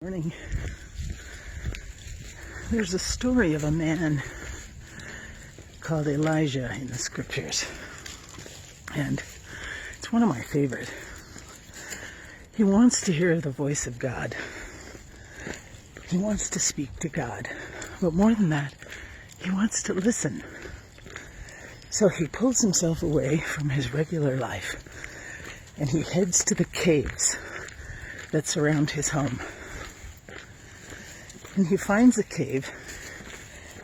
Morning. There's a story of a man called Elijah in the scriptures, and it's one of my favorite. He wants to hear the voice of God. He wants to speak to God, but more than that, he wants to listen. So he pulls himself away from his regular life and he heads to the caves that surround his home. And he finds a cave,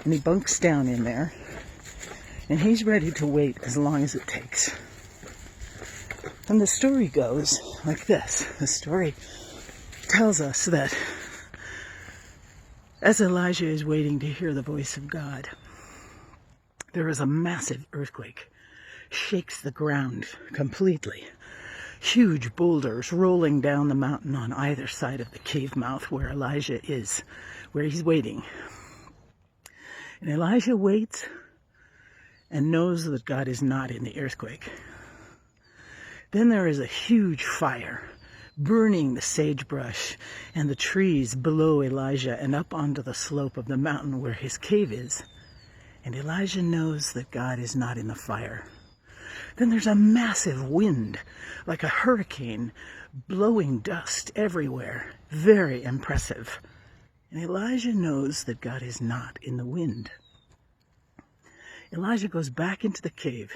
and he bunks down in there, and he's ready to wait as long as it takes. And the story goes like this. The story tells us that as Elijah is waiting to hear the voice of God, there is a massive earthquake, shakes the ground completely. Huge boulders rolling down the mountain on either side of the cave mouth where Elijah is, where he's waiting. And Elijah waits and knows that God is not in the earthquake. Then there is a huge fire burning the sagebrush and the trees below Elijah and up onto the slope of the mountain where his cave is. And Elijah knows that God is not in the fire. Then there's a massive wind, like a hurricane, blowing dust everywhere. Very impressive. And Elijah knows that God is not in the wind. Elijah goes back into the cave,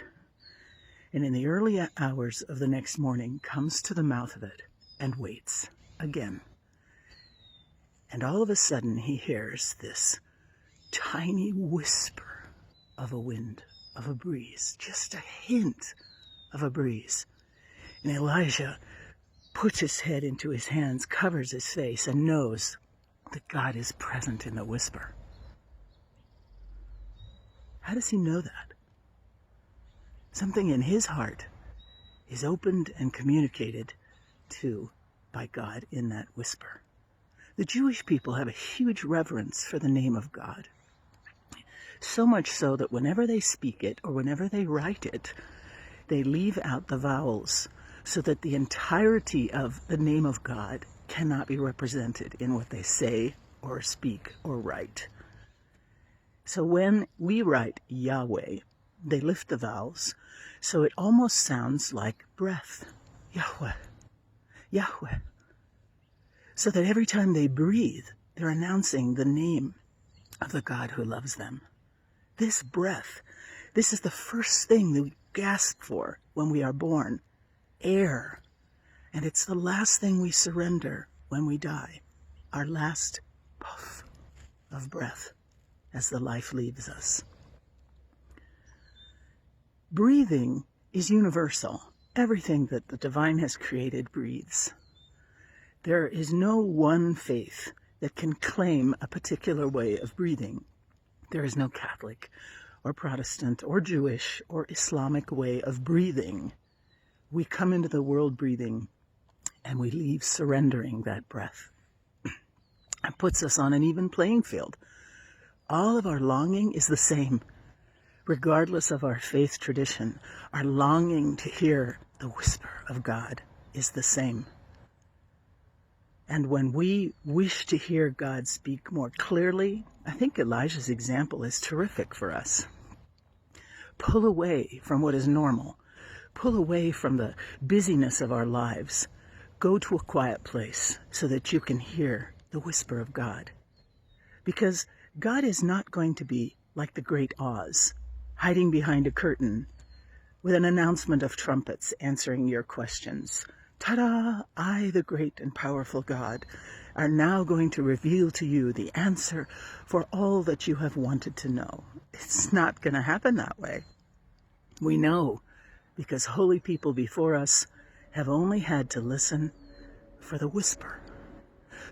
and in the early hours of the next morning comes to the mouth of it and waits again. And all of a sudden he hears this tiny whisper of a wind, of a breeze, just a hint of a breeze. And Elijah puts his head into his hands, covers his face, and knows that God is present in the whisper. How does he know that? Something in his heart is opened and communicated to by God in that whisper. The Jewish people have a huge reverence for the name of God. So much so that whenever they speak it or whenever they write it, they leave out the vowels so that the entirety of the name of God cannot be represented in what they say or speak or write. So when we write Yahweh, they lift the vowels so it almost sounds like breath. Yahweh, Yahweh. So that every time they breathe, they're announcing the name of the God who loves them. This breath, this is the first thing that we gasp for when we are born, air. And it's the last thing we surrender when we die, our last puff of breath as the life leaves us. Breathing is universal. Everything that the divine has created breathes. There is no one faith that can claim a particular way of breathing. There is no Catholic or Protestant or Jewish or Islamic way of breathing. We come into the world breathing and we leave surrendering that breath. It puts us on an even playing field. All of our longing is the same, regardless of our faith tradition. Our longing to hear the whisper of God is the same. And when we wish to hear God speak more clearly, I think Elijah's example is terrific for us. Pull away from what is normal. Pull away from the busyness of our lives. Go to a quiet place so that you can hear the whisper of God. Because God is not going to be like the great Oz, hiding behind a curtain with an announcement of trumpets answering your questions. Ta-da! I, the great and powerful God, are now going to reveal to you the answer for all that you have wanted to know. It's not going to happen that way. We know because holy people before us have only had to listen for the whisper.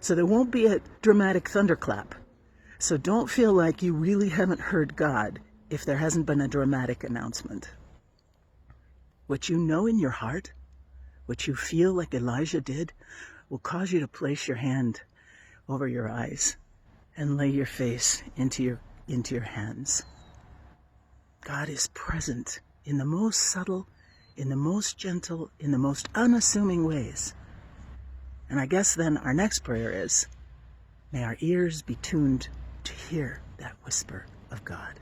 So there won't be a dramatic thunderclap. So don't feel like you really haven't heard God if there hasn't been a dramatic announcement. What you know in your heart, what you feel like Elijah did, will cause you to place your hand over your eyes and lay your face into your hands. God is present in the most subtle, in the most gentle, in the most unassuming ways. And I guess then our next prayer is, May our ears be tuned to hear that whisper of God.